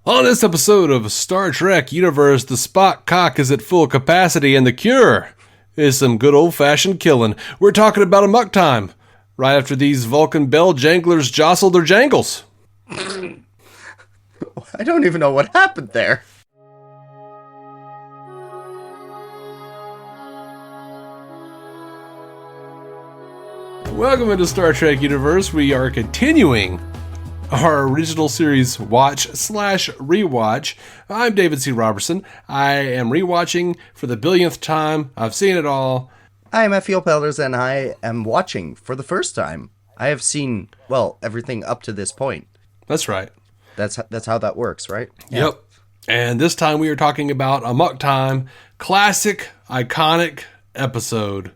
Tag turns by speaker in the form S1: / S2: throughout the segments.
S1: On this episode of Star Trek Universe, the Spock cock is at full capacity and the cure is some good old-fashioned killing. We're talking about Amok time, right after these Vulcan bell janglers jostle their jangles.
S2: I don't even know what happened there.
S1: Welcome into Star Trek Universe. We are continuing our original series watch/rewatch. I'm David C. Robertson. I am rewatching for the billionth time. I've seen it all.
S2: I'm Effie and I am watching for the first time. I have seen, well, everything up to this point.
S1: That's right.
S2: That's how that works, right?
S1: Yeah. Yep. And this time we are talking about Amok Time, classic, iconic episode.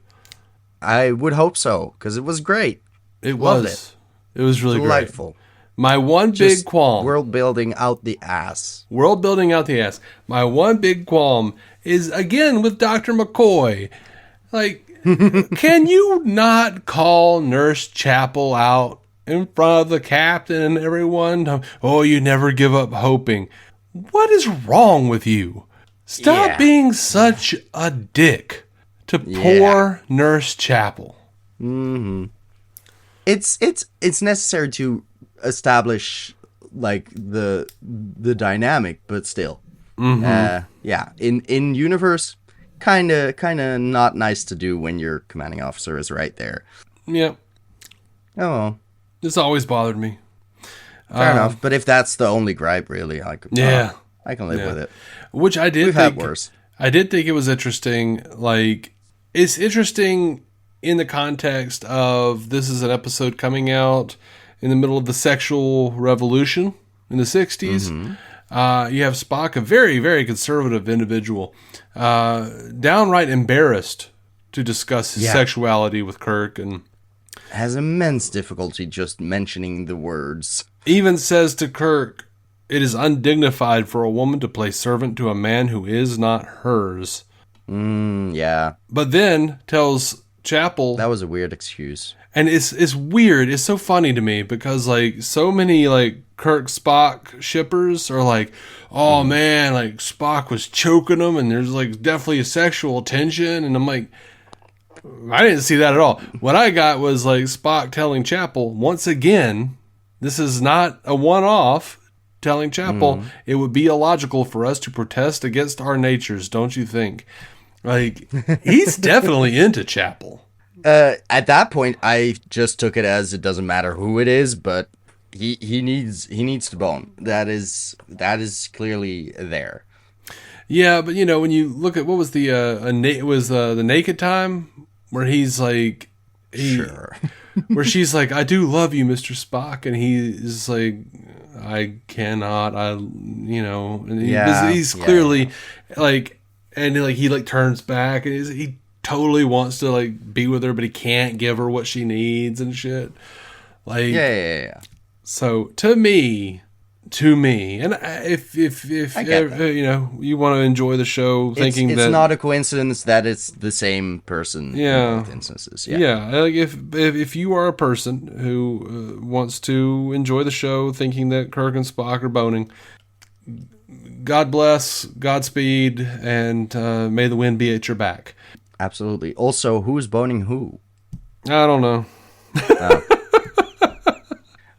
S2: I would hope so, because it was great.
S1: It was. It was really
S2: delightful.
S1: Great. My one big qualm.
S2: World building out the ass.
S1: World building out the ass. My one big qualm is, again, with Dr. McCoy. Like, can you not call Nurse Chapel out in front of the captain and everyone? Oh, you never give up hoping. What is wrong with you? Stop being such a dick to poor Nurse Chapel.
S2: Mm-hmm. It's necessary to establish like the dynamic, but still, in universe, kind of not nice to do when your commanding officer is right there.
S1: Yeah.
S2: Oh,
S1: this always bothered me.
S2: Fair enough, but if that's the only gripe, really, I can live with it.
S1: Which I did.
S2: We've had worse.
S1: I did think it was interesting. Like, it's interesting in the context of this is an episode coming out in the middle of the sexual revolution in the 60s. Mm-hmm. You have Spock, a very, very conservative individual, downright embarrassed to discuss his sexuality with Kirk, and
S2: has immense difficulty just mentioning the words.
S1: Even says to Kirk, it is undignified for a woman to play servant to a man who is not hers. But then tells Chapel...
S2: That was a weird excuse.
S1: And it's weird. It's so funny to me because, like, so many, like, Kirk-Spock shippers are like, oh, man, like, Spock was choking him and there's, like, definitely a sexual tension. And I'm like, I didn't see that at all. What I got was, like, Spock telling Chapel, once again, this is not a one-off, telling Chapel, it would be illogical for us to protest against our natures, don't you think? Like, he's definitely into Chapel.
S2: At that point, I just took it as it doesn't matter who it is, but he needs to bone. That is clearly there.
S1: Yeah, but you know, when you look at what was the the naked time where he's like, where she's like, I do love you, Mr. Spock, and he's like, I cannot, and he's clearly like, and like he like turns back and he totally wants to like be with her, but he can't give her what she needs and shit. Like, So to me, and if you want to enjoy the show, thinking
S2: it's not a coincidence that it's the same person. In both instances.
S1: Like if you are a person who wants to enjoy the show, thinking that Kirk and Spock are boning, God bless, Godspeed, and may the wind be at your back.
S2: Absolutely. Also, who's boning who?
S1: I don't know.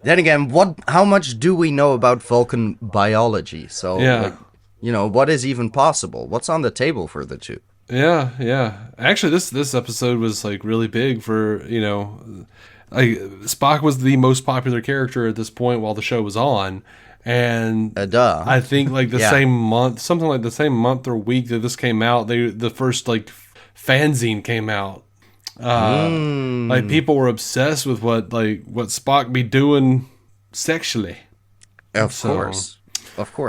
S2: Then again, how much do we know about Vulcan biology? So, what is even possible? What's on the table for the two?
S1: Yeah. Actually, this episode was like really big for, like Spock was the most popular character at this point while the show was on. And I think like the same month, something like the same month or week that this came out, the first like fanzine came out. Like people were obsessed with what Spock be doing sexually.
S2: Of course.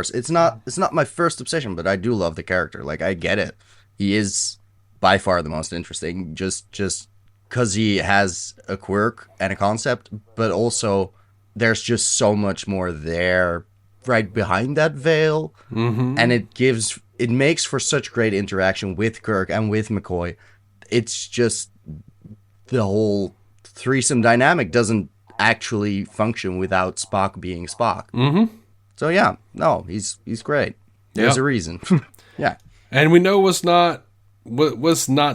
S2: It's not my first obsession, but I do love the character. Like, I get it. He is by far the most interesting, just because he has a quirk and a concept, but also there's just so much more there right behind that veil. And it makes for such great interaction with Kirk and with McCoy. It's just the whole threesome dynamic doesn't actually function without Spock being Spock. So yeah, no, he's great. There's a reason. Yeah.
S1: And we know was not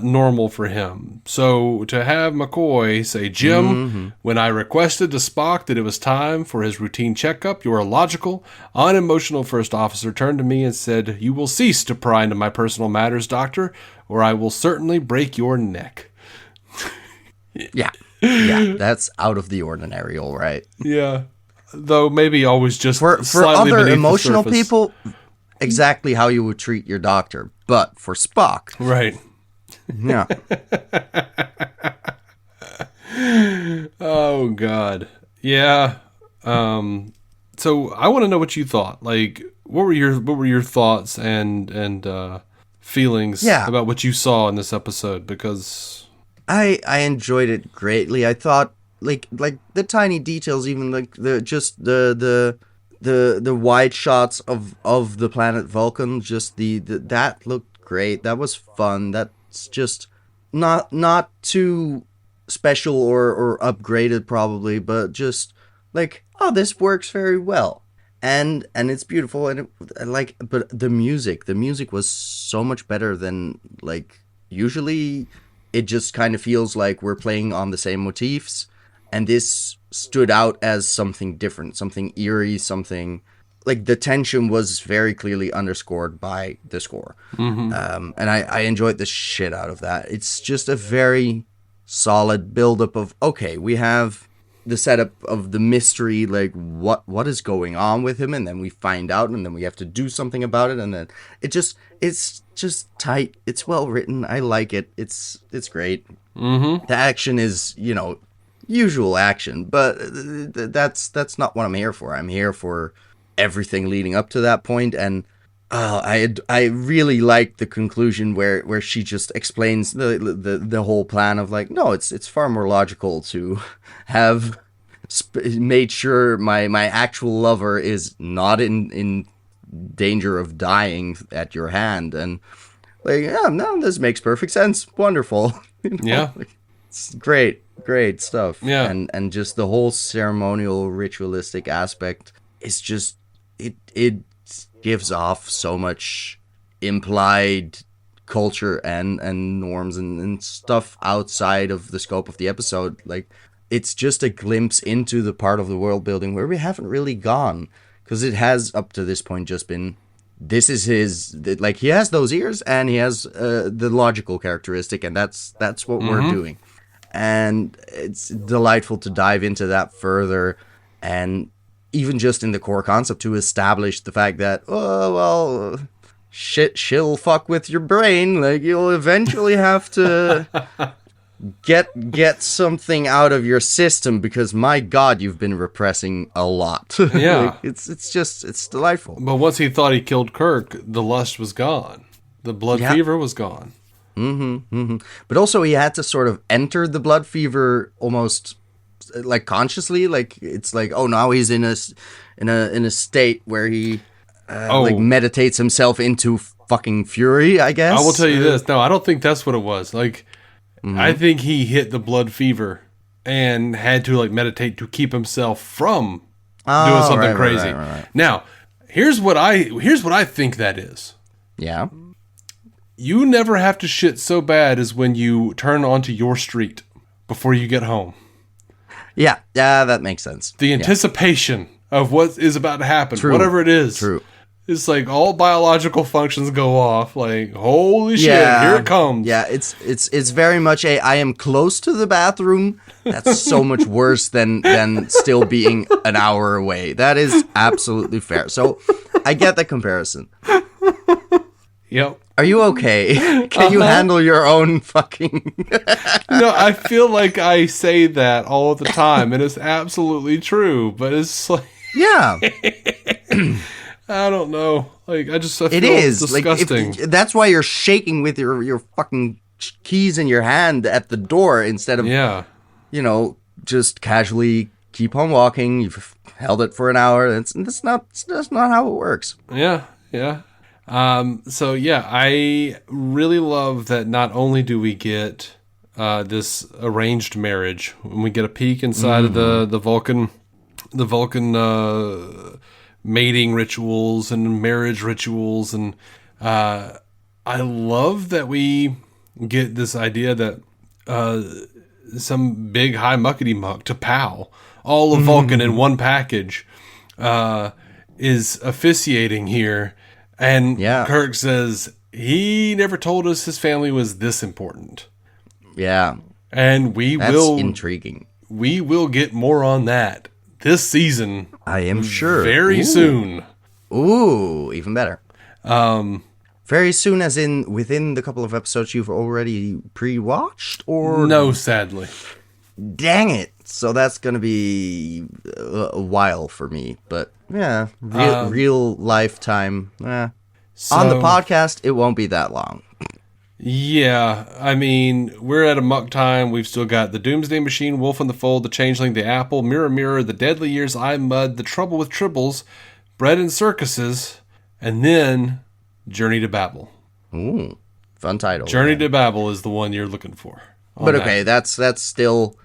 S1: normal for him. So to have McCoy say, Jim, when I requested to Spock that it was time for his routine checkup, your logical, unemotional first officer turned to me and said, you will cease to pry into my personal matters, Doctor, or I will certainly break your neck.
S2: Yeah. Yeah, that's out of the ordinary, all right.
S1: Yeah. Though maybe always just
S2: for
S1: slightly
S2: other
S1: beneath
S2: emotional
S1: the surface.
S2: people, exactly how you would treat your doctor. But for Spock,
S1: Right.
S2: Yeah.
S1: Oh God. Yeah. So I want to know what you thought. Like, what were your thoughts and feelings about what you saw in this episode? Because
S2: I enjoyed it greatly. I thought like the tiny details, even like the wide shots of the planet Vulcan, just the that looked great. That was fun. That's just not too special or upgraded probably, but just like, oh, this works very well. And it's beautiful, and but the music was so much better than like usually. It just kind of feels like we're playing on the same motifs, and this stood out as something different, something eerie, something like the tension was very clearly underscored by the score. And I enjoyed the shit out of that. It's just a very solid buildup of, okay, we have the setup of the mystery, like what is going on with him, and then we find out, and then we have to do something about it, and then it's just tight. It's well written. I like it. It's great. The action is, usual action, but that's not what I'm here for. I'm here for everything leading up to that point, and I really like the conclusion where she just explains the whole plan of like, no, it's far more logical to have made sure my actual lover is not in danger of dying at your hand, and like, yeah, no, this makes perfect sense. Wonderful.
S1: Yeah,
S2: it's great stuff.
S1: Yeah,
S2: and just the whole ceremonial ritualistic aspect is just it gives off so much implied culture and norms and stuff outside of the scope of the episode. Like, it's just a glimpse into the part of the world building where we haven't really gone, because it has up to this point just been, this is his, like, he has those ears and he has the logical characteristic, and that's what we're doing. And it's delightful to dive into that further, and even just in the core concept to establish the fact that, oh, well, shit, she'll fuck with your brain. Like, you'll eventually have to get something out of your system, because my God, you've been repressing a lot.
S1: Yeah.
S2: Like, it's delightful.
S1: But once he thought he killed Kirk, the lust was gone. The blood fever was gone.
S2: But also he had to sort of enter the blood fever almost like consciously. Like, it's like, oh, now he's in a state where he like meditates himself into fucking fury, I guess.
S1: I will tell you this. No, I don't think that's what it was. Like, I think he hit the blood fever and had to like meditate to keep himself from doing something crazy. Right. Now, here's what I think that is.
S2: Yeah.
S1: You never have to shit so bad as when you turn onto your street before you get home.
S2: Yeah, that makes sense.
S1: The anticipation of what is about to happen, whatever it is.
S2: True.
S1: It's like all biological functions go off. Like, holy shit, here it comes.
S2: Yeah, it's very much I am close to the bathroom. That's so much worse than still being an hour away. That is absolutely fair. So I get the comparison.
S1: Yep.
S2: Are you okay? Can you handle your own fucking...
S1: No, I feel like I say that all the time, and it's absolutely true, but it's like...
S2: Yeah.
S1: I don't know. Like, I feel
S2: it is
S1: disgusting.
S2: Like, that's why you're shaking with your fucking keys in your hand at the door instead of, just casually keep on walking. You've held it for an hour. That's not how it works.
S1: Yeah. So yeah, I really love that not only do we get this arranged marriage, when we get a peek inside of the Vulcan mating rituals and marriage rituals. And I love that we get this idea that some big high muckety muck to pow, all of Vulcan in one package, is officiating here. And Kirk says he never told us his family was this important.
S2: Yeah.
S1: And
S2: That's intriguing.
S1: We will get more on that this season.
S2: I am sure.
S1: Very soon.
S2: Ooh, even better. Very soon, as in within the couple of episodes you've already pre-watched, or
S1: no? Sadly,
S2: dang it! So that's gonna be a while for me. But yeah, real lifetime.
S1: So,
S2: on the podcast, it won't be that long.
S1: Yeah, I mean, we're at Amok time. We've still got the Doomsday Machine, Wolf in the Fold, the Changeling, the Apple, Mirror Mirror, the Deadly Years, I Mud, the Trouble with Tribbles, Bread and Circuses, and then Journey to Babel.
S2: Ooh, fun title.
S1: Journey to Babel is the one you're looking for.
S2: But okay, that's still,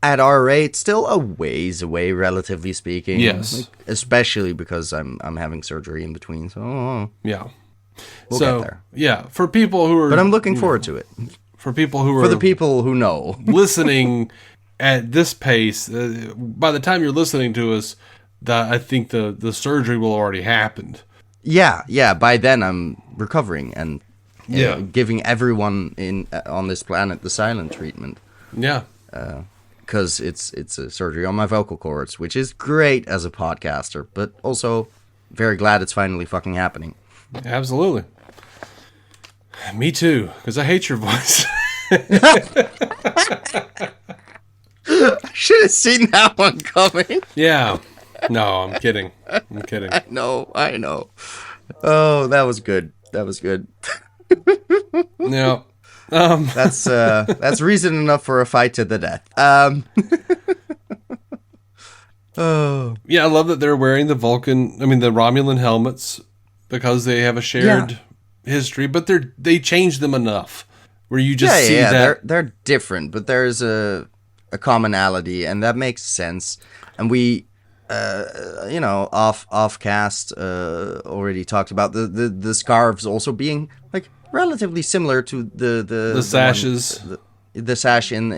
S2: at our rate, still a ways away, relatively speaking.
S1: Yes.
S2: Like, especially because I'm having surgery in between, so...
S1: Yeah.
S2: We'll get there.
S1: Yeah, for people who are...
S2: But I'm looking forward to it.
S1: For people who are...
S2: For the people who know.
S1: listening at this pace, by the time you're listening to us, I think the surgery will already happened.
S2: Yeah. By then, I'm recovering and giving everyone on this planet the silent treatment.
S1: Yeah.
S2: Because it's a surgery on my vocal cords, which is great as a podcaster, but also very glad it's finally fucking happening.
S1: Absolutely. Me too, because I hate your voice.
S2: I should have seen that one coming.
S1: Yeah. No, I'm kidding.
S2: I know. Oh, that was good.
S1: Yeah.
S2: That's reason enough for a fight to the death. Oh.
S1: Yeah, I love that they're wearing the Romulan helmets because they have a shared history, but they changed them enough where you just see that
S2: they're different, but there's a commonality, and that makes sense. And we off cast already talked about the scarves also being like relatively similar to the
S1: sashes,
S2: the sash in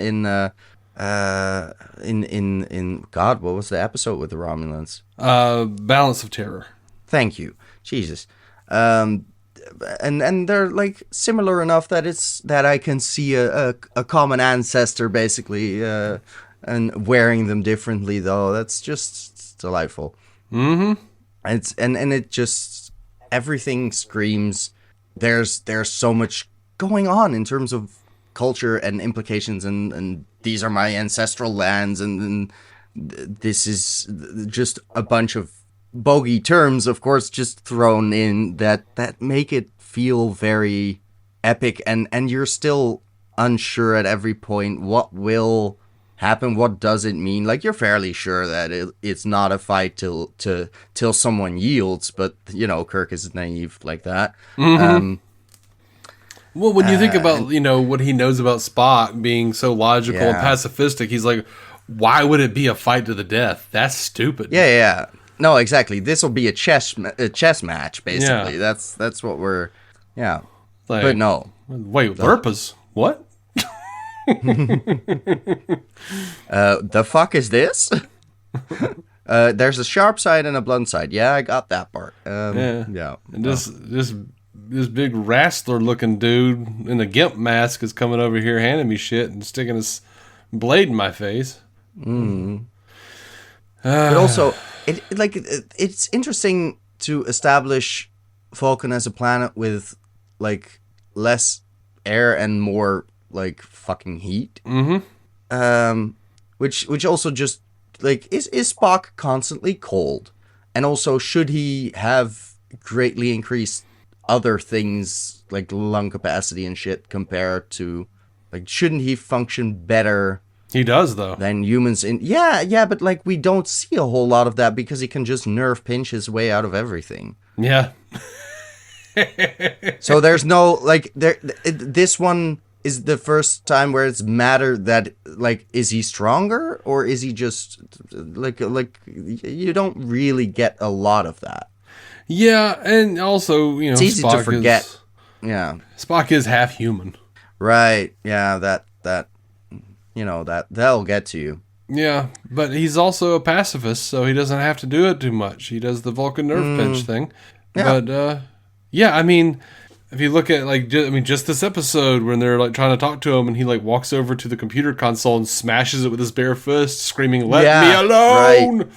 S2: God, what was the episode with the Romulans?
S1: Balance of Terror.
S2: Thank you, Jesus. And they're like similar enough that I can see a common ancestor basically, and wearing them differently though. That's just delightful.
S1: Mm-hmm.
S2: And it just, everything screams. There's so much going on in terms of culture and implications, and these are my ancestral lands, and this is just a bunch of bogey terms, of course, just thrown in that make it feel very epic, and you're still unsure at every point what will happen, what does it mean. Like, you're fairly sure that it's not a fight till someone yields, but Kirk is naive like that.
S1: Mm-hmm. Well, when you think about what he knows about Spock being so logical and pacifistic, he's like, why would it be a fight to the death? That's stupid.
S2: Yeah. No, exactly. This will be a chess match, basically.
S1: Yeah.
S2: That's what we're... Yeah.
S1: Like,
S2: but no.
S1: Wait, Verpas? What?
S2: The fuck is this? There's a sharp side and a blunt side. Yeah, I got that part. Yeah.
S1: And this big wrestler-looking dude in a gimp mask is coming over here handing me shit and sticking his blade in my face.
S2: Mm. But also, it's interesting to establish Vulcan as a planet with like less air and more like fucking heat.
S1: Mm-hmm.
S2: Which also just like is Spock constantly cold, and also should he have greatly increased other things like lung capacity and shit compared to like, shouldn't he function better?
S1: He does though
S2: than humans in but like we don't see a whole lot of that because he can just nerve pinch his way out of everything.
S1: Yeah.
S2: So there's no like this one is the first time where it's mattered that, like, is he stronger or is he just like you don't really get a lot of that.
S1: Yeah, and also,
S2: it's easy
S1: Spock
S2: to forget.
S1: Spock is half human.
S2: Right. Yeah. That that'll get to you.
S1: Yeah, but he's also a pacifist, so he doesn't have to do it too much. He does the Vulcan nerve pinch thing.
S2: Yeah.
S1: But, yeah, I mean, if you look at, like, just this episode when they're, like, trying to talk to him and he, like, walks over to the computer console and smashes it with his bare fist, screaming, "Let me alone!"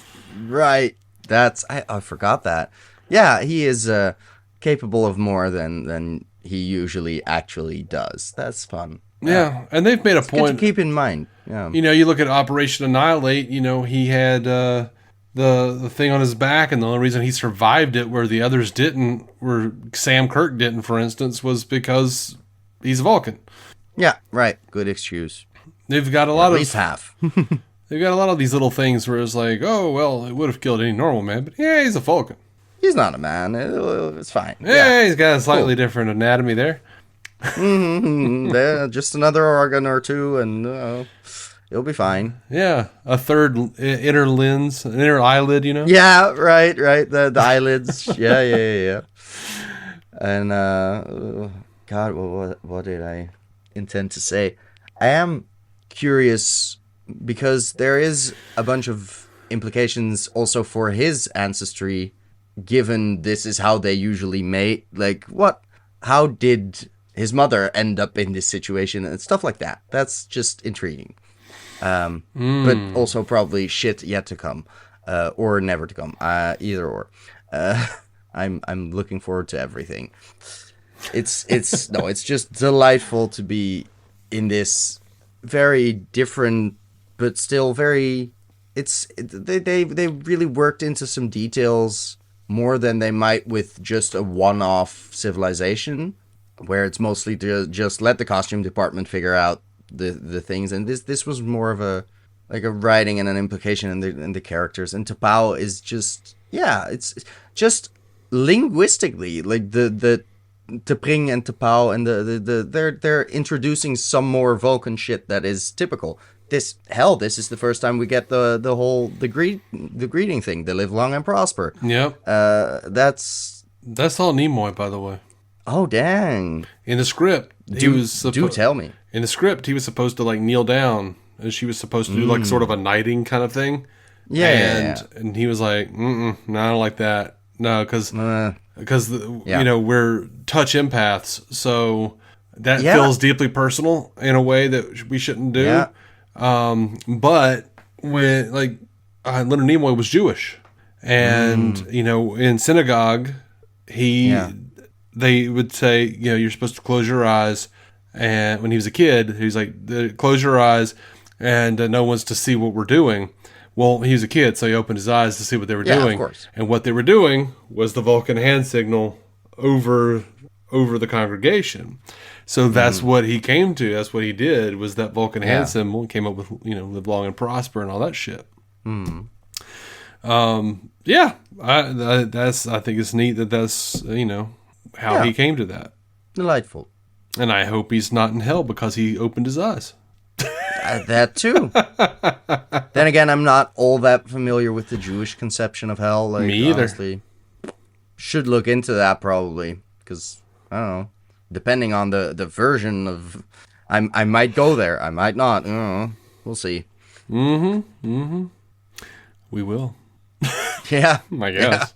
S2: Right. I forgot that. Yeah, he is capable of more than he usually actually does. That's fun.
S1: Yeah, and they've made a point.
S2: Good to keep in mind. Yeah.
S1: You look at Operation Annihilate, he had the thing on his back, and the only reason he survived it where the others didn't, where Sam Kirk didn't, for instance, was because he's a Vulcan.
S2: Yeah, right. Good excuse.
S1: They've got a lot
S2: at
S1: of...
S2: least half.
S1: They've got a lot of these little things where it's like, oh, well, it would have killed any normal man, but yeah, he's a Vulcan.
S2: He's not a man. It's fine.
S1: Yeah, he's got a slightly different anatomy there.
S2: Just another organ or two, and it'll be fine.
S1: Yeah, a third inner lens, an inner eyelid,
S2: Yeah, right. The eyelids. Yeah. And God, what did I intend to say? I am curious because there is a bunch of implications also for his ancestry, given this is how they usually mate. Like, how did his mother end up in this situation and stuff like that? That's just intriguing. But also probably shit yet to come, or never to come, either or. I'm looking forward to everything. It's just delightful to be in this very different, but still very. They really worked into some details more than they might with just a one-off civilization, where it's mostly just let the costume department figure out the things, and this was more of a writing and an implication in the characters. And T'Pau is just it's just linguistically, like the T'Pring and T'Pau, and they're introducing some more Vulcan shit that is typical. This is the first time we get the greeting thing, the live long and prosper.
S1: Yep.
S2: That's
S1: all Nimoy, by the way.
S2: Oh, dang.
S1: In the script,
S2: do tell me.
S1: In the script, he was supposed to, like, kneel down, and she was supposed to do, like, sort of a knighting kind of thing.
S2: Yeah.
S1: And he was like, no, I don't like that. No, because we're touch empaths, so that feels deeply personal in a way that we shouldn't do.
S2: Yeah.
S1: But when, like, Leonard Nimoy was Jewish, and, in synagogue, they would say, you're supposed to close your eyes. And when he was a kid, he was like, close your eyes, and no one's to see what we're doing. Well, he was a kid, so he opened his eyes to see what they were doing.
S2: Of course.
S1: And what they were doing was the Vulcan hand signal over the congregation. So that's what he came to. That's what he did, was that Vulcan hand symbol, and came up with, live long and prosper and all that shit. I think it's neat that's, how he came to that.
S2: Delightful.
S1: And I hope he's not in hell because he opened his eyes.
S2: That too. Then again, I'm not all that familiar with the Jewish conception of hell. Like,
S1: me either.
S2: Honestly, should look into that probably, because I don't know. Depending on the version of, I might go there. I might not. I don't know. We'll see.
S1: We will.
S2: Yeah,
S1: I guess.
S2: Yeah.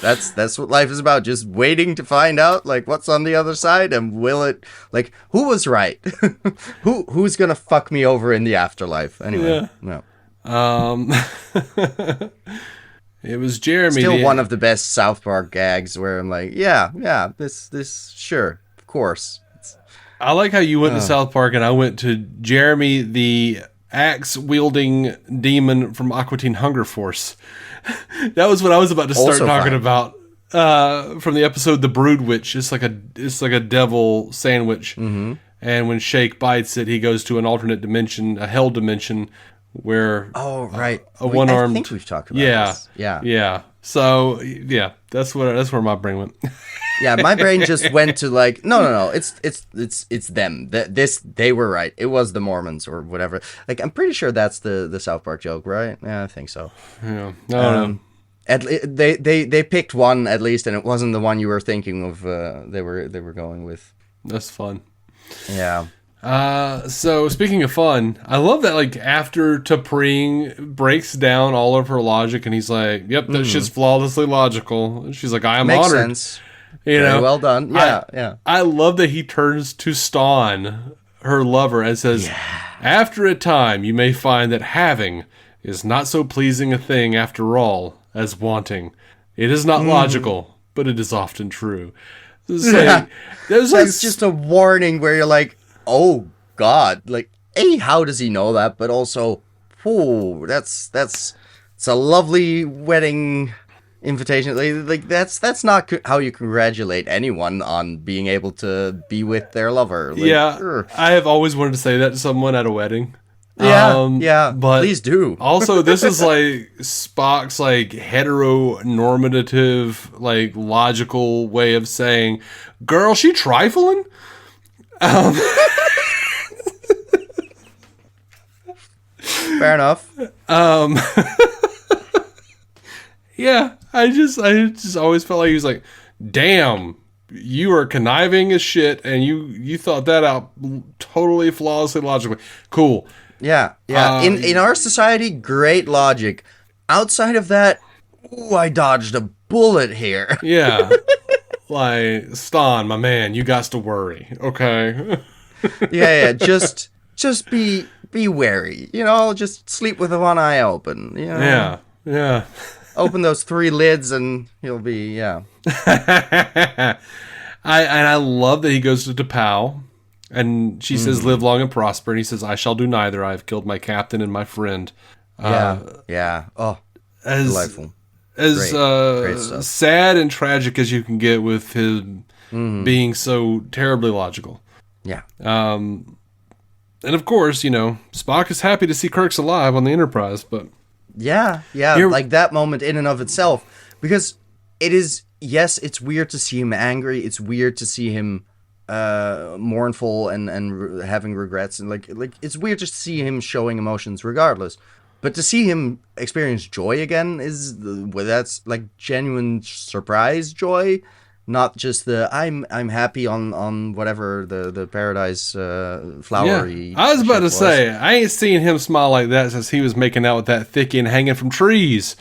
S2: That's what life is about, just waiting to find out, like, what's on the other side, and will it, like, who was right? who's gonna fuck me over in the afterlife anyway. No.
S1: It was Jeremy.
S2: Still one of the best South Park gags where I'm like, this sure, of course.
S1: I like how you went to South Park and I went to Jeremy, the axe-wielding demon from Aqua Teen Hunger Force. That was what I was about to start talking about from the episode The Brood Witch. It's like a devil sandwich. Mm-hmm. And when Shake bites it, he goes to an alternate dimension, a hell dimension, where
S2: right,
S1: a one-armed.
S2: I think we've talked about this.
S1: Yeah. So that's where my brain went.
S2: Yeah, my brain just went to like, no. It's them. They were right. It was the Mormons or whatever. Like, I'm pretty sure that's the South Park joke, right? Yeah, I think so.
S1: Yeah, no.
S2: They picked one at least, and it wasn't the one you were thinking of. They were going with.
S1: That's fun.
S2: Yeah.
S1: So speaking of fun, I love that like after T'Pring breaks down all of her logic and he's like, "Yep, that shit's flawlessly logical." And she's like, "I am
S2: Makes
S1: honored."
S2: sense.
S1: You
S2: Very
S1: know,
S2: well done. Yeah.
S1: I love that he turns to Stawn, her lover, and says, "After a time, you may find that having is not so pleasing a thing after all as wanting. It is not logical, but it is often true."
S2: That's just a warning where you're like, oh God, like, A, how does he know that? But also, that's it's a lovely wedding invitation. Like that's not how you congratulate anyone on being able to be with their lover. Like,
S1: I have always wanted to say that to someone at a wedding.
S2: But please do.
S1: Also, this is like Spock's like heteronormative, like logical way of saying, "Girl, she trifling."
S2: Fair enough.
S1: Yeah, I just always felt like he was like, "Damn, you are conniving as shit, and you thought that out totally flawlessly logically. Cool."
S2: Yeah. In our society, great logic. Outside of that, I dodged a bullet here.
S1: Yeah. Like, Stan, my man, you got to worry, okay?
S2: Yeah. Just be wary. You know, just sleep with one eye open. You know?
S1: Yeah.
S2: Open those 3 lids and you'll be,
S1: I love that he goes to T'Pau. And she says, "Live long and prosper." And he says, "I shall do neither. I have killed my captain and my friend."
S2: Yeah. Oh, delightful.
S1: As
S2: Great stuff.
S1: sad and tragic as you can get with him being so terribly logical.
S2: Yeah.
S1: And of course, you know, Spock is happy to see Kirk's alive on the Enterprise, but...
S2: Yeah. Like that moment in and of itself. Because it is, yes, it's weird to see him angry. It's weird to see him... mournful and having regrets, and like it's weird just to see him showing emotions regardless, but to see him experience joy again that's like genuine surprise joy, not just the I'm happy on whatever the paradise flowery.
S1: Yeah. I was about to say, I ain't seen him smile like that since he was making out with that thickin' hanging from trees.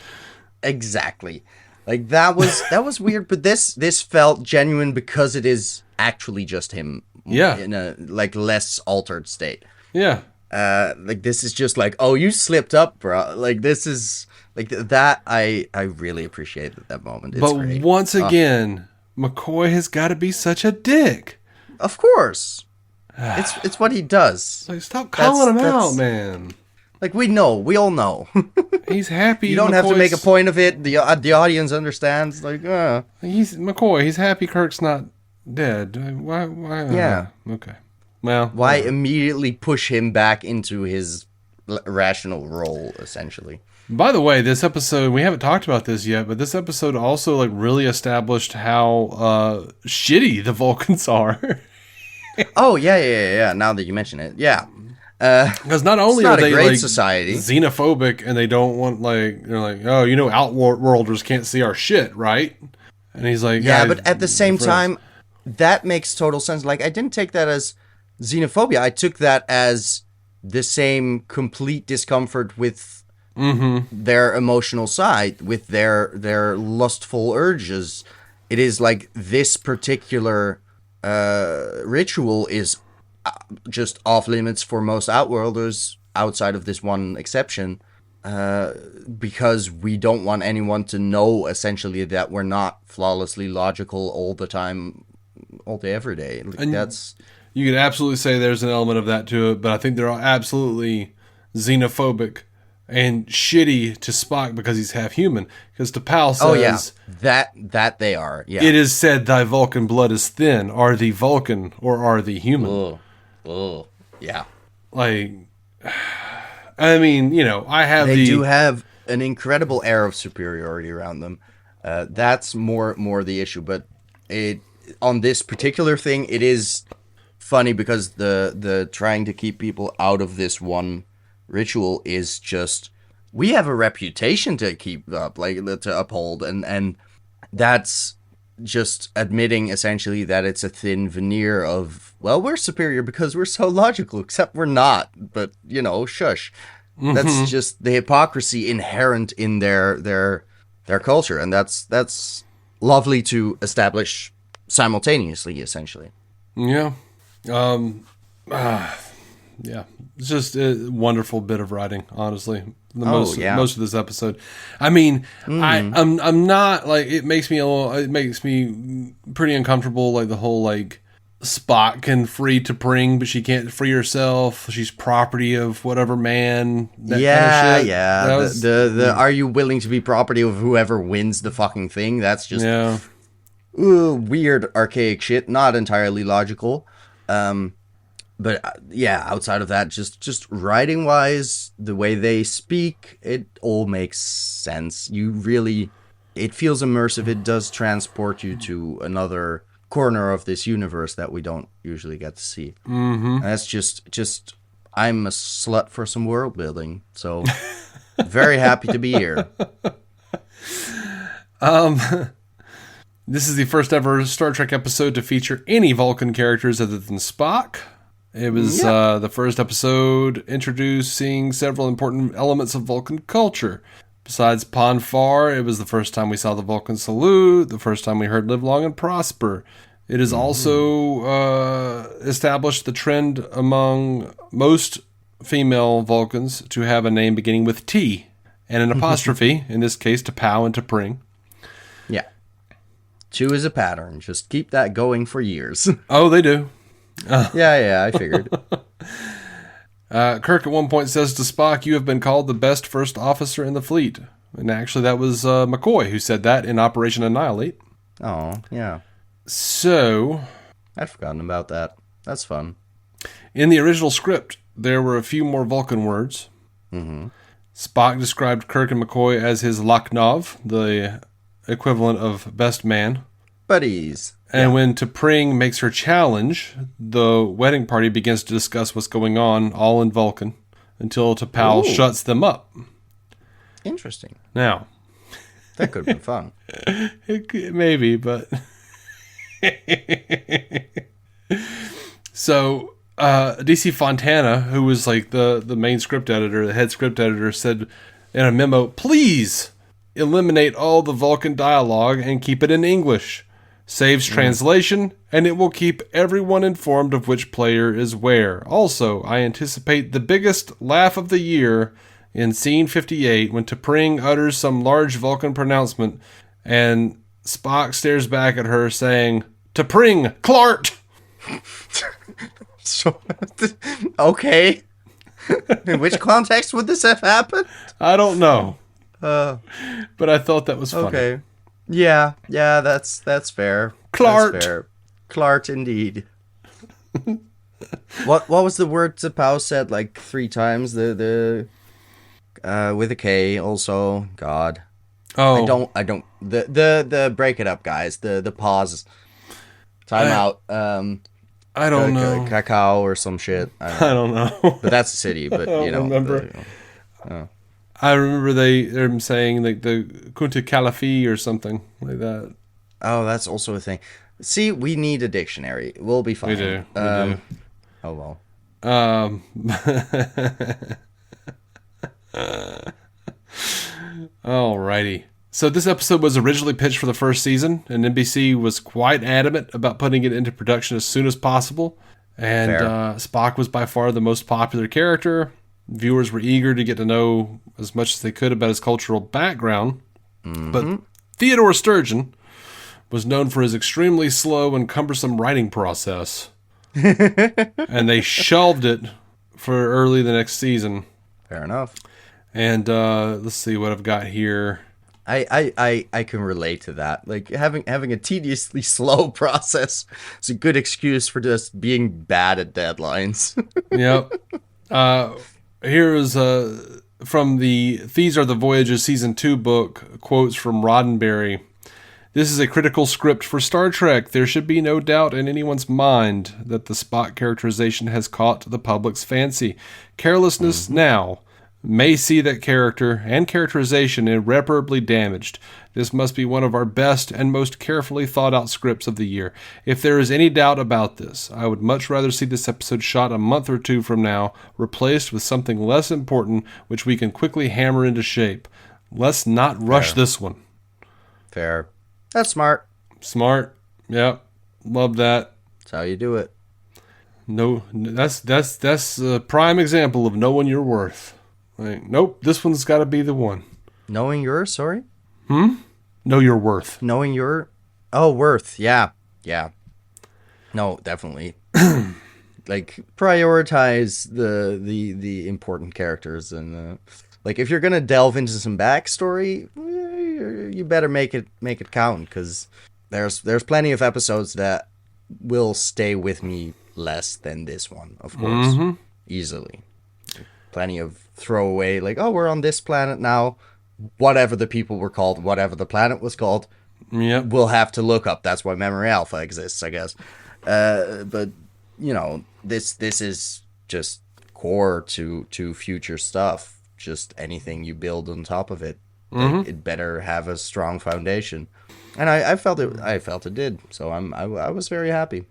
S2: Exactly. Like that was weird, but this felt genuine because it is actually just him.
S1: Yeah.
S2: In a like less altered state.
S1: Yeah.
S2: Like this is just like, oh, you slipped up, bro. Like this is like that. I really appreciate that moment. It's
S1: but
S2: great.
S1: Once again, McCoy has got to be such a dick.
S2: Of course, it's what he does.
S1: Like, stop calling him out, man.
S2: Like we all know.
S1: He's happy.
S2: You don't have to make a point of it. The audience understands. Like,
S1: he's McCoy. He's happy Kirk's not dead. Why?
S2: Yeah.
S1: Okay. Well,
S2: why immediately push him back into his rational role, essentially?
S1: By the way, this episode, we haven't talked about this yet, but this episode also like really established how shitty the Vulcans are.
S2: Oh yeah. Now that you mention it, yeah.
S1: Because not only are they like
S2: society,
S1: xenophobic, and they don't want they're like, oh, you know, outworlders can't see our shit, right? And he's like,
S2: yeah, but at the same time, that makes total sense. Like, I didn't take that as xenophobia. I took that as the same complete discomfort with their emotional side, with their lustful urges. It is like this particular ritual is just off limits for most outworlders outside of this one exception, because we don't want anyone to know essentially that we're not flawlessly logical all the time, all day, every day.
S1: And that's, you could absolutely say there's an element of that to it, but I think they're absolutely xenophobic and shitty to Spock because he's half human. Because T'Pau says,
S2: that they are. Yeah,
S1: it is said, "Thy Vulcan blood is thin. Are thee Vulcan or are thee human?"
S2: Oh, yeah.
S1: Like, I mean, you know,
S2: They do have an incredible air of superiority around them. That's more the issue. But it on this particular thing, it is funny because the trying to keep people out of this one ritual is just, we have a reputation to keep up, like to uphold, and that's just admitting essentially that it's a thin veneer of, well, we're superior because we're so logical, except we're not. But shush. That's just the hypocrisy inherent in their culture, and that's lovely to establish simultaneously, essentially.
S1: Yeah. Yeah. It's just a wonderful bit of writing, honestly. Most of this episode. I mean, I'm not like, it makes me pretty uncomfortable, like the whole like Spock can free T'Pring, but she can't free herself. She's property of whatever man. That kind of shit.
S2: Yeah. The are you willing to be property of whoever wins the fucking thing? That's just weird, archaic shit. Not entirely logical. But outside of that, just writing wise, the way they speak, it all makes sense. It feels immersive. It does transport you to another corner of this universe that we don't usually get to see. And that's just I'm a slut for some world building, so very happy to be here.
S1: This is the first ever Star Trek episode to feature any Vulcan characters other than Spock. It was the first episode introducing several important elements of Vulcan culture. Besides Pon farr, it was the first time we saw the Vulcan salute, the first time we heard Live Long and Prosper. It has also established the trend among most female Vulcans to have a name beginning with T and an apostrophe, in this case, T'Pau and T'Pring.
S2: Yeah. 2 is a pattern. Just keep that going for years.
S1: Oh, they do.
S2: Yeah, I figured.
S1: Kirk at one point says to Spock, "You have been called the best first officer in the fleet." And actually, that was McCoy who said that in Operation Annihilate.
S2: Oh, yeah.
S1: So,
S2: I'd forgotten about that. That's fun.
S1: In the original script, there were a few more Vulcan words. Spock described Kirk and McCoy as his Laknov, the equivalent of best man.
S2: Buddies.
S1: And when T'Pring makes her challenge, the wedding party begins to discuss what's going on, all in Vulcan, until T'Pau shuts them up.
S2: Interesting.
S1: Now,
S2: that could have been fun.
S1: Maybe, but... So, DC Fontana, who was like the main script editor, the head script editor, said in a memo, "Please eliminate all the Vulcan dialogue and keep it in English. Saves translation, and it will keep everyone informed of which player is where. Also, I anticipate the biggest laugh of the year in scene 58 when T'Pring utters some large Vulcan pronouncement and Spock stares back at her saying, 'T'Pring, Clark!'"
S2: So, okay. In which context would this have happened?
S1: I don't know. But I thought that was funny.
S2: Okay. Yeah, that's fair.
S1: Clark.
S2: That's fair. Clark, indeed. What was the word T'Pau said like 3 times? The with a K also. God.
S1: Oh.
S2: I don't. The break it up, guys. The pause. Time out.
S1: I don't know.
S2: Cacao or some shit.
S1: I don't know.
S2: But that's a city. But
S1: I don't remember. I remember they're saying like the Kunta Calafi or something like that.
S2: Oh, that's also a thing. See, we need a dictionary. We'll be fine.
S1: We do.
S2: Oh well.
S1: Alrighty. So this episode was originally pitched for the first season, and NBC was quite adamant about putting it into production as soon as possible. And Spock was by far the most popular character. Viewers were eager to get to know as much as they could about his cultural background. But Theodore Sturgeon was known for his extremely slow and cumbersome writing process. And they shelved it for early the next season.
S2: Fair enough.
S1: And let's see what I've got here.
S2: I can relate to that. Like having a tediously slow process is a good excuse for just being bad at deadlines.
S1: Yep. Here is from the These Are the Voyages Season 2 book, quotes from Roddenberry. This is a critical script for Star Trek. There should be no doubt in anyone's mind that the Spock characterization has caught the public's fancy. Carelessness now may see that character and characterization irreparably damaged. This must be one of our best and most carefully thought out scripts of the year. If there is any doubt about this, I would much rather see this episode shot a month or two from now, replaced with something less important, which we can quickly hammer into shape. Let's not rush this one.
S2: Fair. That's smart.
S1: Smart. Yep. Love that.
S2: That's how you do it.
S1: No, that's a prime example of knowing your worth. Like, nope, this one's got to be the one.
S2: Knowing your, sorry?
S1: Know your worth.
S2: Knowing your, worth. Yeah. No, definitely. Like, prioritize the important characters, and like, if you're gonna delve into some backstory, you better make it count, because there's plenty of episodes that will stay with me less than this one, of course, easily. Plenty of throwaway, like, oh, we're on this planet now, whatever the people were called, whatever the planet was called.
S1: Yep.
S2: We'll have to look up. That's why Memory Alpha exists, I guess. But this is just core to future stuff. Just anything you build on top of it, it better have a strong foundation. And I felt it did. So I was very happy.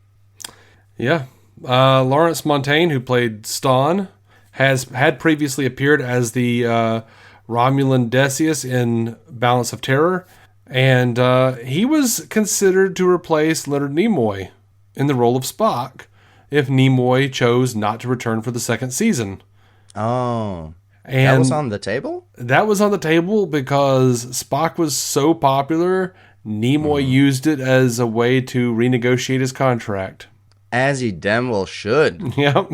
S1: Yeah. Lawrence Montaigne, who played Ston, had previously appeared as the Romulan Decius in Balance of Terror, and he was considered to replace Leonard Nimoy in the role of Spock if Nimoy chose not to return for the second season.
S2: Oh.
S1: And
S2: that was on the table?
S1: That was on the table because Spock was so popular, Nimoy used it as a way to renegotiate his contract.
S2: As he damn well should.
S1: Yep.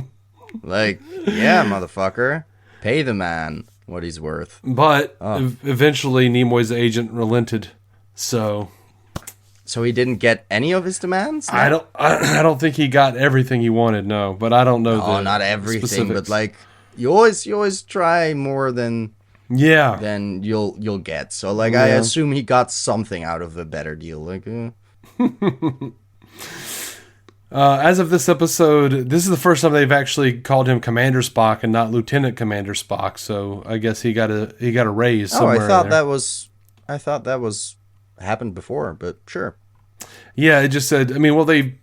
S2: Like, yeah, motherfucker. Pay the man what he's worth.
S1: But eventually Nimoy's agent relented, so
S2: he didn't get any of his demands? No?
S1: I don't think he got everything he wanted, no. But I don't know.
S2: Oh, not everything, specifics. But like you always try more than you'll get. So like I assume he got something out of a better deal. Like
S1: as of this episode, this is the first time they've actually called him Commander Spock and not Lieutenant Commander Spock. So I guess he got a raise somewhere.
S2: I thought that was happened before, but sure.
S1: Yeah, it just said. I mean, well, they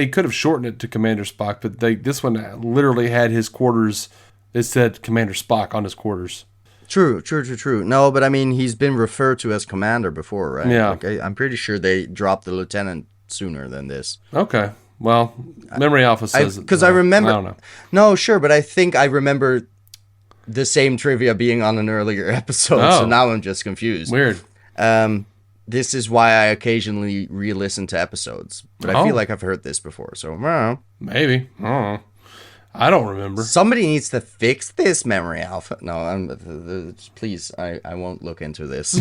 S1: could have shortened it to Commander Spock, but this one literally had his quarters. It said Commander Spock on his quarters.
S2: True. No, but I mean, he's been referred to as Commander before, right?
S1: Yeah.
S2: Like, I'm pretty sure they dropped the Lieutenant sooner than this.
S1: Okay. Well, Memory Alpha says...
S2: Because I remember...
S1: I don't know.
S2: No, sure, but I think I remember the same trivia being on an earlier episode, so now I'm just confused.
S1: Weird.
S2: This is why I occasionally re-listen to episodes, but I feel like I've heard this before, so...
S1: Maybe. I don't remember.
S2: Somebody needs to fix this, Memory Alpha. No, please, I won't look into this.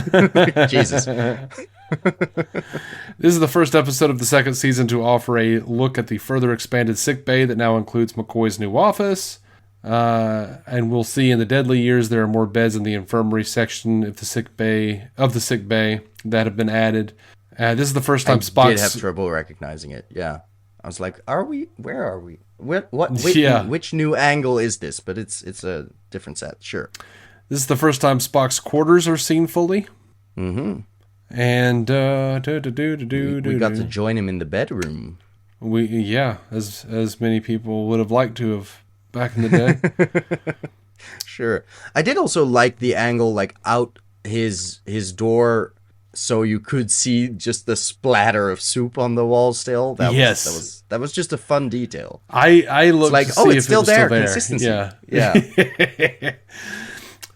S2: Jesus.
S1: This is the first episode of the second season to offer a look at the further expanded sickbay that now includes McCoy's new office. And we'll see in the Deadly Years there are more beds in the infirmary section of the sickbay that have been added. This is the first time Spock
S2: did have trouble recognizing it. Yeah, I was like, "Are we? Where are we? Which new angle is this?" But it's a different set. Sure.
S1: This is the first time Spock's quarters are seen fully.
S2: Mm-hmm.
S1: And
S2: we got to join him in the bedroom.
S1: As many people would have liked to have back in the day.
S2: Sure. I did also like the angle, like out his door, so you could see just the splatter of soup on the wall still. That was just a fun detail.
S1: I looked
S2: like,
S1: to see
S2: it's
S1: if it was still there.
S2: Consistency. Yeah.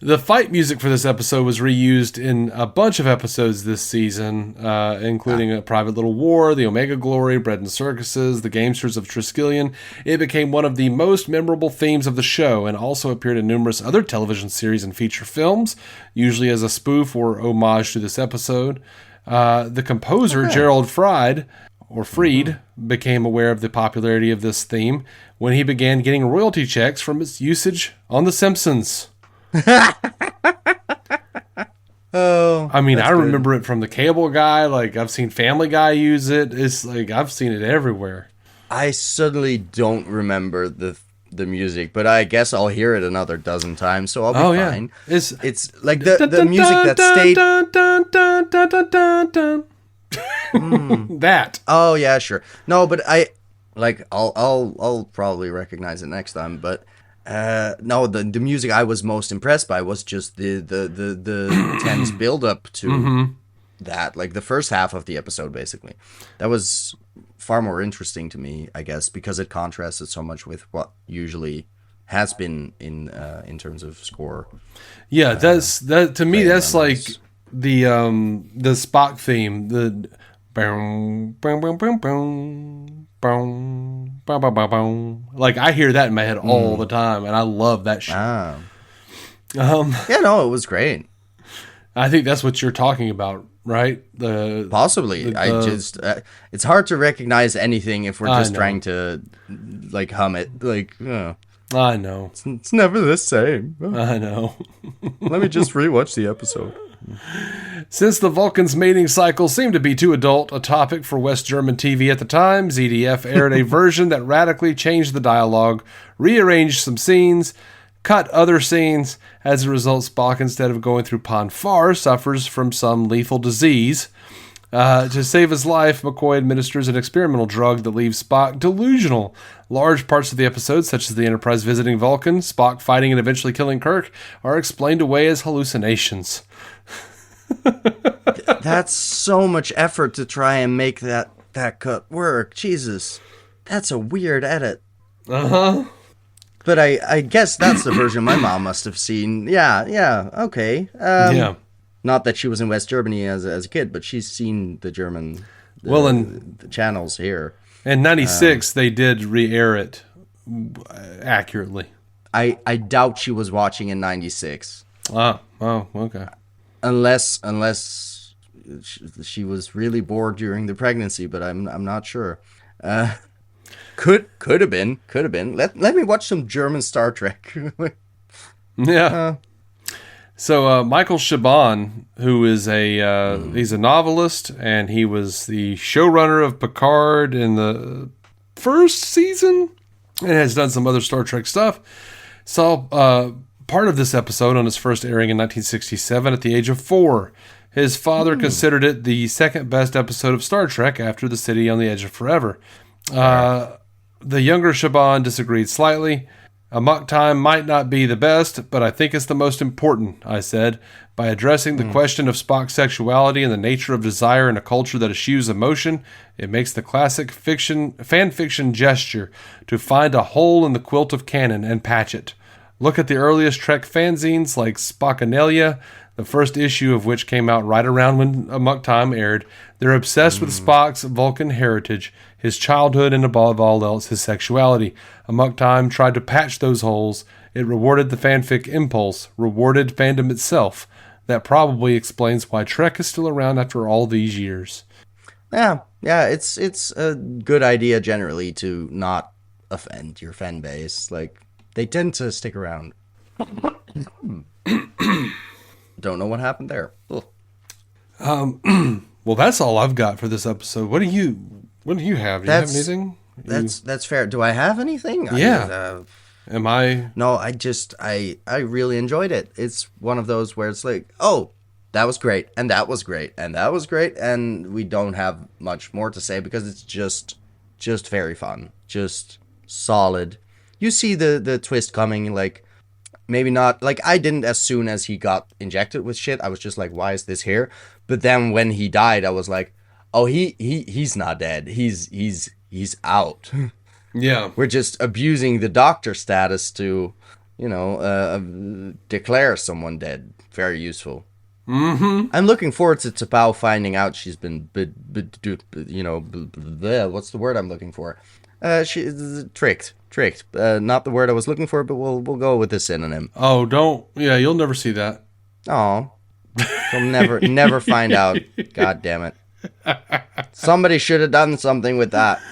S1: The fight music for this episode was reused in a bunch of episodes this season, including A Private Little War, The Omega Glory, Bread and Circuses, The Gamesters of Triskelion. It became one of the most memorable themes of the show and also appeared in numerous other television series and feature films, usually as a spoof or homage to this episode. The composer, Gerald Fried became aware of the popularity of this theme when he began getting royalty checks from its usage on The Simpsons.
S2: Oh,
S1: I mean, I
S2: that's good.
S1: remember it from the Cable Guy. Like, I've seen Family Guy use it. It's like, I've seen it everywhere.
S2: I suddenly don't remember the music, but I guess I'll hear it another dozen times, so I'll be fine.
S1: Yeah.
S2: It's like the music that stayed.
S1: That.
S2: Oh yeah, sure. No, but I'll probably recognize it next time. But no, the music I was most impressed by was just the tense build up to that, like the first half of the episode, basically. That was far more interesting to me, I guess, because it contrasted so much with what usually has been in terms of score.
S1: Yeah, that to me. That's like
S2: numbers.
S1: the Spock theme. The boom, boom, boom, boom, boom, boom, boom, boom, boom, boom. Like, I hear that in my head all the time, and I love that shit.
S2: Ah. Yeah, no, it was great.
S1: I think that's what you're talking about, right?
S2: Possibly. I just it's hard to recognize anything if we're just
S1: know.
S2: trying to like hum it. Like,
S1: I know.
S2: it's never the same.
S1: I know.
S2: Let me just rewatch the episode.
S1: Since the Vulcans' mating cycle seemed to be too adult a topic for West German TV at the time, ZDF aired a version that radically changed the dialogue, rearranged some scenes, cut other scenes. As a result, Spock, instead of going through Pon farr, suffers from some lethal disease. To save his life, McCoy administers an experimental drug that leaves Spock delusional. Large parts of the episode, such as the Enterprise visiting Vulcan, Spock fighting and eventually killing Kirk, are explained away as hallucinations.
S2: That's so much effort to try and make that cut work. Jesus. That's a weird edit.
S1: Uh-huh.
S2: But I guess that's the version my mom must have seen. Yeah, okay.
S1: Yeah.
S2: Not that she was in West Germany as a kid, but she's seen the German the channels here.
S1: In 96, they did re-air it accurately.
S2: I doubt she was watching in 96.
S1: Oh, okay.
S2: Unless she was really bored during the pregnancy, but I'm not sure. Could have been. Let me watch some German Star Trek.
S1: Yeah. So Michael Chabon, who is he's a novelist, and he was the showrunner of Picard in the first season, and has done some other Star Trek stuff, saw part of this episode on its first airing in 1967 at the age of 4. His father considered it the second best episode of Star Trek after The City on the Edge of Forever. The younger Chabon disagreed slightly. Amok Time might not be the best, but I think it's the most important, I said. By addressing the question of Spock's sexuality and the nature of desire in a culture that eschews emotion, it makes the classic fan fiction gesture to find a hole in the quilt of canon and patch it. Look at the earliest Trek fanzines like Spockanalia, the first issue of which came out right around when Amok Time aired. They're obsessed with Spock's Vulcan heritage, his childhood, and above all else, his sexuality. Amok Time tried to patch those holes. It rewarded the fanfic impulse, rewarded fandom itself. That probably explains why Trek is still around after all these years.
S2: Yeah, it's a good idea generally to not offend your fan base. Like, they tend to stick around. Don't know what happened there.
S1: Well, that's all I've got for this episode. What do you have? Do you have anything?
S2: That's fair. Do I have anything?
S1: Yeah. Am I?
S2: No, I really enjoyed it. It's one of those where it's like, oh, that was great, and that was great, and that was great, and we don't have much more to say because it's just very fun, just solid. You see the twist coming, like, maybe not, like, I didn't as soon as he got injected with shit. I was just like, why is this here? But then when he died, I was like, oh, he's not dead. He's out.
S1: Yeah.
S2: We're just abusing the doctor status to, declare someone dead. Very useful.
S1: Mm-hmm.
S2: I'm looking forward to T'Pau finding out she's been, what's the word I'm looking for? She's tricked. Not the word I was looking for, but we'll go with the synonym.
S1: Oh, don't. Yeah, you'll never see that.
S2: Oh, you'll never find out. God damn it. Somebody should have done something with that.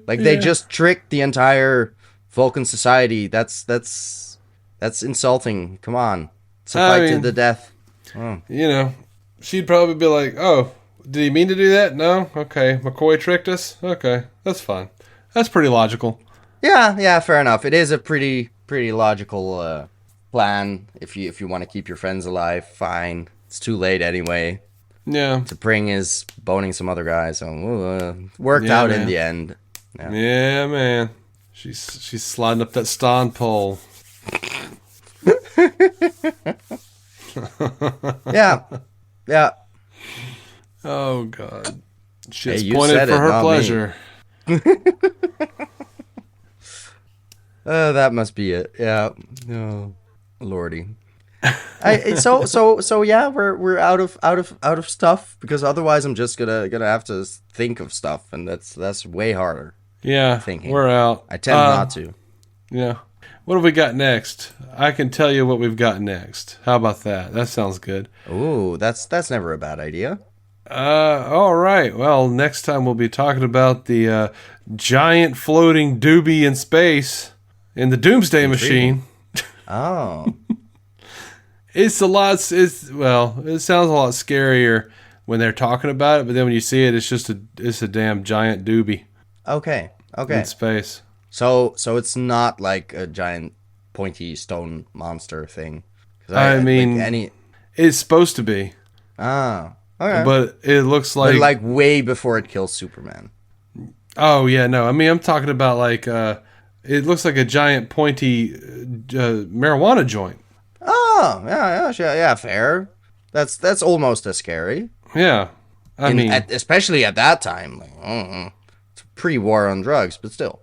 S2: Like, they just tricked the entire Vulcan society. That's insulting. Come on. It's a fight to the death.
S1: You know, she'd probably be like, oh, did he mean to do that? No? Okay. McCoy tricked us? Okay. That's fine. That's pretty logical.
S2: Yeah, fair enough. It is a pretty logical plan. If you want to keep your friends alive, fine. It's too late anyway.
S1: Yeah.
S2: T'Pring is boning some other guy, so worked out in the end.
S1: Yeah, man. She's sliding up that Ston pole.
S2: Yeah.
S1: Oh, God. Shit's
S2: Hey,
S1: pointed for her pleasure.
S2: That must be it. Yeah. Oh, Lordy. So yeah, we're out of stuff, because otherwise I'm just gonna have to think of stuff, and that's way harder.
S1: Yeah,
S2: thinking.
S1: We're out.
S2: I tend not to.
S1: Yeah. What have we got next? I can tell you what we've got next. How about that? That sounds good.
S2: Ooh, that's never a bad idea.
S1: All right. Well, next time we'll be talking about the giant floating doobie in space in the Doomsday Machine.
S2: Oh.
S1: It sounds a lot scarier when they're talking about it, but then when you see it, it's a damn giant doobie.
S2: Okay.
S1: In space.
S2: So it's not like a giant pointy stone monster thing.
S1: It's supposed to be.
S2: Ah. Okay.
S1: But it looks like...
S2: But like way before it kills Superman.
S1: Oh, yeah, no. I mean, I'm talking about like... it looks like a giant pointy marijuana joint.
S2: Oh, yeah, fair. That's almost as scary.
S1: Yeah.
S2: Especially at that time. Like, it's pre-war on drugs, but still.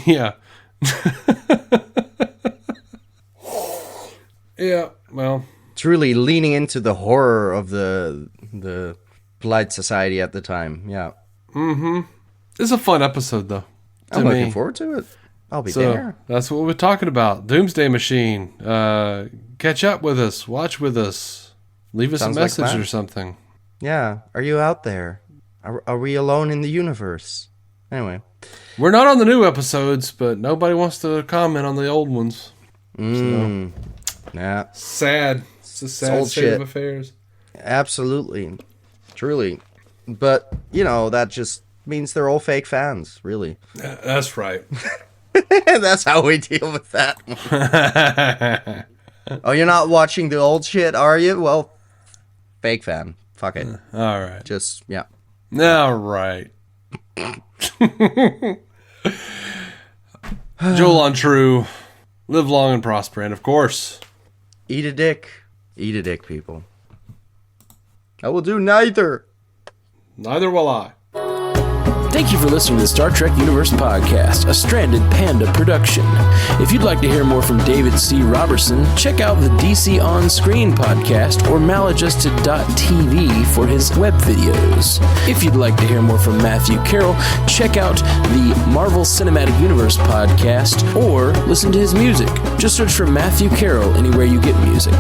S1: Yeah. Yeah, well.
S2: Truly leaning into the horror of the polite society at the time. Yeah.
S1: Mm-hmm. It's a fun episode, though.
S2: I'm looking forward to it. I'll be there.
S1: That's what we're talking about. Doomsday Machine. Catch up with us. Watch with us. Leave us a message or something.
S2: Yeah. Are you out there? Are we alone in the universe? Anyway.
S1: We're not on the new episodes, but nobody wants to comment on the old ones.
S2: Yeah.
S1: Sad. It's a sad state of affairs.
S2: Absolutely. Truly. But, that just means they're all fake fans, really.
S1: That's right.
S2: That's how we deal with that. Oh, you're not watching the old shit, are you? Well, fake fan. Fuck it.
S1: All right.
S2: Just, yeah.
S1: All right. Joel on True. Live long and prosper. And, of course...
S2: Eat a dick. Eat a dick, people. I will do neither.
S1: Neither will I.
S3: Thank you for listening to the Star Trek Universe Podcast, a Stranded Panda production. If you'd like to hear more from David C. Robertson, check out the DC On Screen podcast or maladjusted.tv for his web videos. If you'd like to hear more from Matthew Carroll, check out the Marvel Cinematic Universe podcast or listen to his music. Just search for Matthew Carroll anywhere you get music.